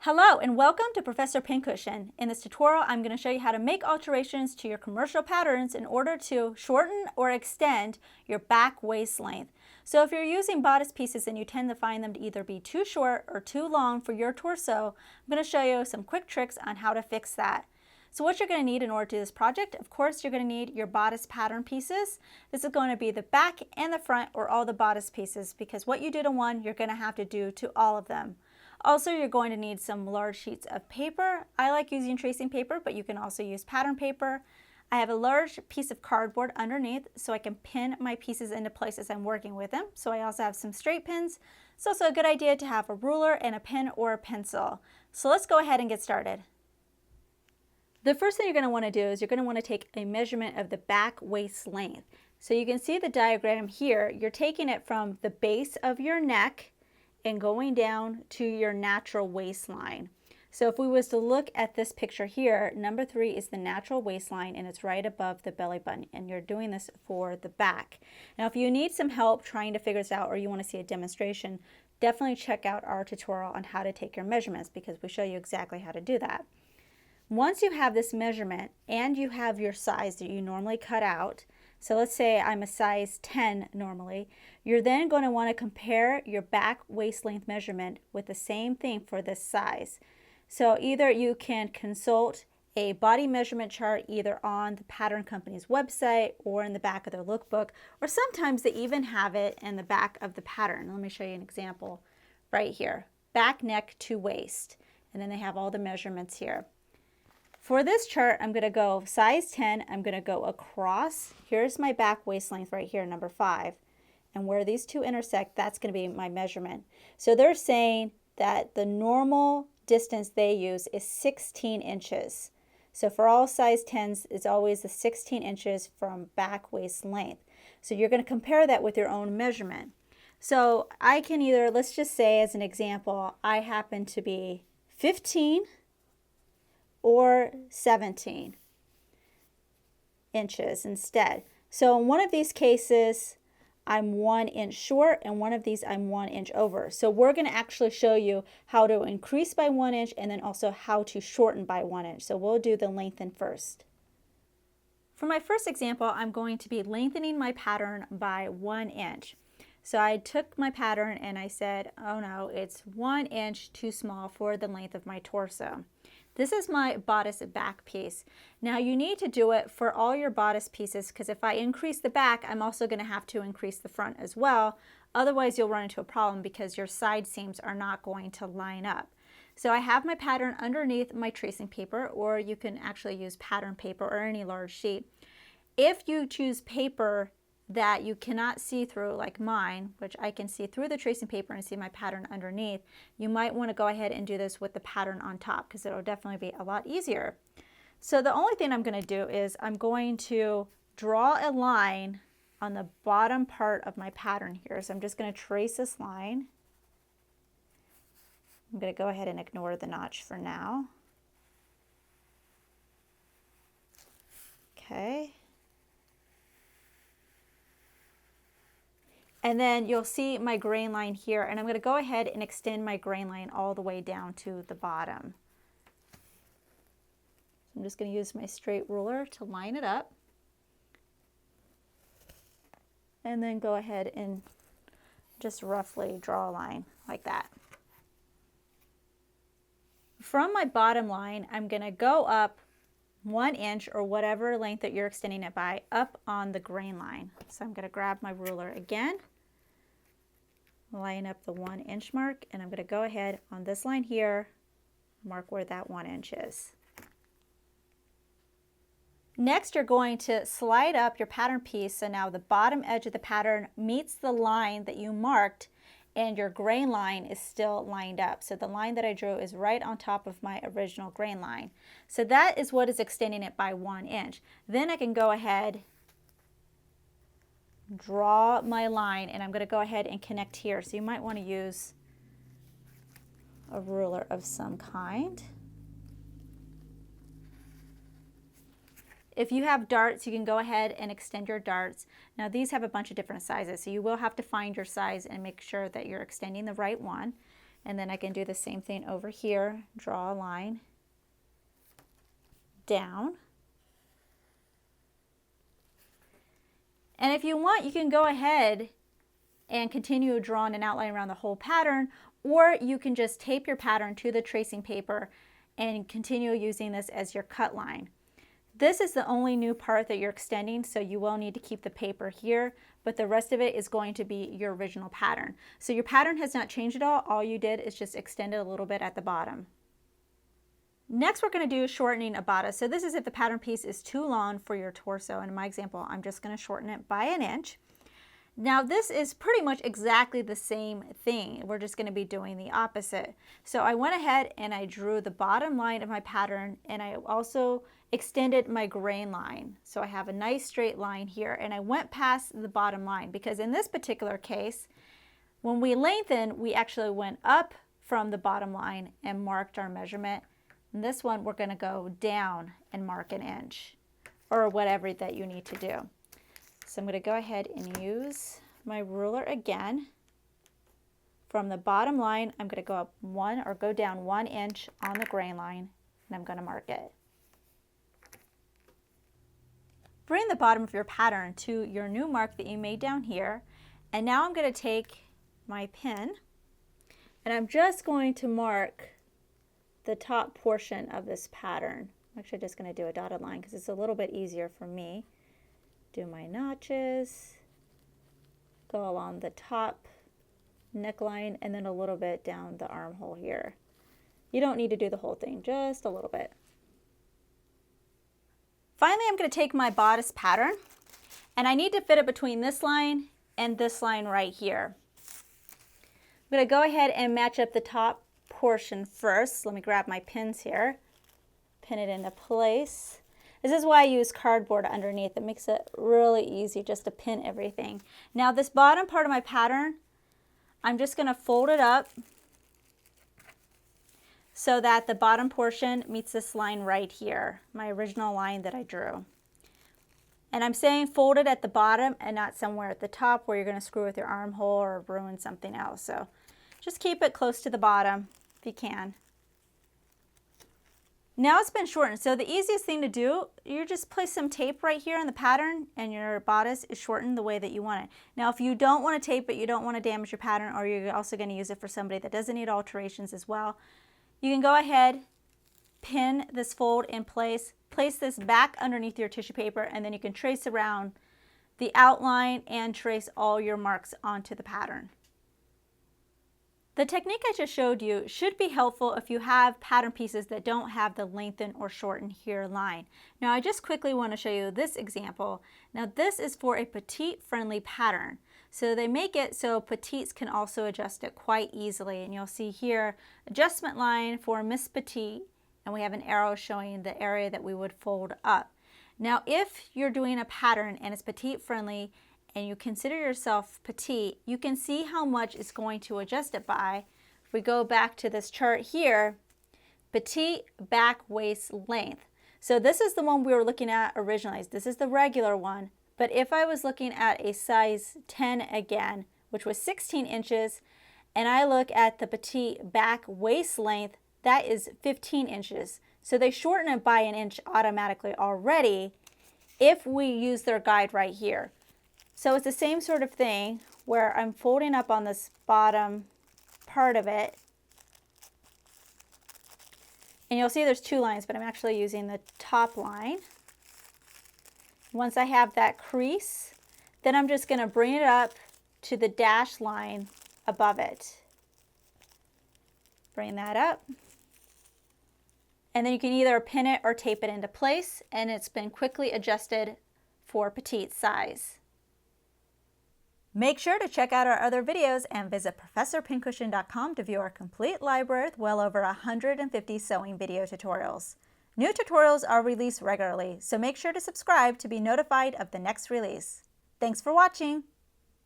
Hello and welcome to Professor Pincushion. In this tutorial, I'm going to show you how to make alterations to your commercial patterns in order to shorten or extend your back waist length. So if you're using bodice pieces and you tend to find them to either be too short or too long for your torso, I'm going to show you some quick tricks on how to fix that. So what you're going to need in order to do this project, of course, you're going to need your bodice pattern pieces. This is going to be the back and the front or all the bodice pieces, because what you do to one, you're going to have to do to all of them. Also, you're going to need some large sheets of paper. I like using tracing paper, but you can also use pattern paper. I have a large piece of cardboard underneath so I can pin my pieces into place as I'm working with them. So I also have some straight pins. It's also a good idea to have a ruler and a pen or a pencil. So let's go ahead and get started. The first thing you're going to want to do is you're going to want to take a measurement of the back waist length. So you can see the diagram here. You're taking it from the base of your neck and going down to your natural waistline. So if we was to look at this picture here, number 3 is the natural waistline and it's right above the belly button, and you're doing this for the back. Now if you need some help trying to figure this out or you want to see a demonstration, definitely check out our tutorial on how to take your measurements, because we show you exactly how to do that. Once you have this measurement and you have your size that you normally cut out, so let's say I'm a size 10 normally, you're then going to want to compare your back waist length measurement with the same thing for this size. So either you can consult a body measurement chart either on the pattern company's website or in the back of their lookbook, or sometimes they even have it in the back of the pattern. Let me show you an example right here. Back, neck to waist. And then they have all the measurements here. For this chart, I'm going to go size 10, I'm going to go across. Here's my back waist length right here, number 5. And where these two intersect, that's going to be my measurement. So they're saying that the normal distance they use is 16 inches. So for all size 10s, it's always the 16 inches from back waist length. So you're going to compare that with your own measurement. So I can either, let's just say as an example, I happen to be 15 or 17 inches instead. So in one of these cases, I'm 1 inch short, and one of these I'm 1 inch over. So we're going to actually show you how to increase by 1 inch and then also how to shorten by 1 inch. So we'll do the lengthen first. For my first example, I'm going to be lengthening my pattern by 1 inch. So I took my pattern and I said, oh no, it's 1 inch too small for the length of my torso. This is my bodice back piece. Now you need to do it for all your bodice pieces, because if I increase the back, I'm also going to have to increase the front as well. Otherwise you'll run into a problem because your side seams are not going to line up. So I have my pattern underneath my tracing paper, or you can actually use pattern paper or any large sheet. If you choose paper that you cannot see through, like mine, which I can see through the tracing paper and see my pattern underneath, you might want to go ahead and do this with the pattern on top, because it'll definitely be a lot easier. So the only thing I'm going to do is I'm going to draw a line on the bottom part of my pattern here. So I'm just going to trace this line. I'm going to go ahead and ignore the notch for now. Okay. And then you'll see my grain line here, and I'm going to go ahead and extend my grain line all the way down to the bottom. So I'm just going to use my straight ruler to line it up. And then go ahead and just roughly draw a line like that. From my bottom line, I'm going to go up 1 inch or whatever length that you're extending it by up on the grain line. So I'm going to grab my ruler again, line up the 1 inch mark, and I'm going to go ahead on this line here, mark where that 1 inch is. Next, you're going to slide up your pattern piece so now the bottom edge of the pattern meets the line that you marked, and your grain line is still lined up. So the line that I drew is right on top of my original grain line. So that is what is extending it by 1 inch. Then I can go ahead, draw my line, and I'm going to go ahead and connect here. So you might want to use a ruler of some kind. If you have darts, you can go ahead and extend your darts. Now these have a bunch of different sizes, so you will have to find your size and make sure that you're extending the right one. And then I can do the same thing over here, draw a line down. And if you want, you can go ahead and continue drawing an outline around the whole pattern, or you can just tape your pattern to the tracing paper and continue using this as your cut line. This is the only new part that you're extending, so you will need to keep the paper here, but the rest of it is going to be your original pattern. So your pattern has not changed at all. All you did is just extend it a little bit at the bottom. Next, we're going to do shortening a bodice. So this is if the pattern piece is too long for your torso. And in my example, I'm just going to shorten it by an inch. Now this is pretty much exactly the same thing. We're just going to be doing the opposite. So I went ahead and I drew the bottom line of my pattern, and I also extended my grain line. So I have a nice straight line here, and I went past the bottom line because in this particular case, when we lengthen, we actually went up from the bottom line and marked our measurement. In this one, we're going to go down and mark an inch or whatever that you need to do. So I'm going to go ahead and use my ruler again. From the bottom line, I'm going to go up go down 1 inch on the grain line, and I'm going to mark it. Bring the bottom of your pattern to your new mark that you made down here, and now I'm going to take my pen and I'm just going to mark the top portion of this pattern. I'm actually just going to do a dotted line because it's a little bit easier for me. Do my notches, go along the top neckline, and then a little bit down the armhole here. You don't need to do the whole thing, just a little bit. Finally, I'm going to take my bodice pattern, and I need to fit it between this line and this line right here. I'm going to go ahead and match up the top portion first. Let me grab my pins here, pin it into place. This is why I use cardboard underneath. It makes it really easy just to pin everything. Now this bottom part of my pattern, I'm just going to fold it up so that the bottom portion meets this line right here, my original line that I drew. And I'm saying fold it at the bottom and not somewhere at the top where you're going to screw with your armhole or ruin something else. So just keep it close to the bottom if you can. Now it's been shortened, so the easiest thing to do, you just place some tape right here on the pattern and your bodice is shortened the way that you want it. Now if you don't want to tape it, you don't want to damage your pattern, or you're also going to use it for somebody that doesn't need alterations as well, you can go ahead, pin this fold in place, place this back underneath your tissue paper, and then you can trace around the outline and trace all your marks onto the pattern. The technique I just showed you should be helpful if you have pattern pieces that don't have the lengthen or shorten here line. Now I just quickly want to show you this example. Now this is for a petite friendly pattern. So they make it so petites can also adjust it quite easily, and you'll see here adjustment line for Miss Petite, and we have an arrow showing the area that we would fold up. Now if you're doing a pattern and it's petite friendly and you consider yourself petite, you can see how much it's going to adjust it by. If we go back to this chart here, petite back waist length. So this is the one we were looking at originally. This is the regular one. But if I was looking at a size 10 again, which was 16 inches, and I look at the petite back waist length, that is 15 inches. So they shorten it by an inch automatically already if we use their guide right here. So it's the same sort of thing where I'm folding up on this bottom part of it. And you'll see there's two lines, but I'm actually using the top line. Once I have that crease, then I'm just going to bring it up to the dashed line above it. Bring that up. And then you can either pin it or tape it into place, and it's been quickly adjusted for petite size. Make sure to check out our other videos and visit ProfessorPincushion.com to view our complete library with well over 150 sewing video tutorials. New tutorials are released regularly, so make sure to subscribe to be notified of the next release. Thanks for watching!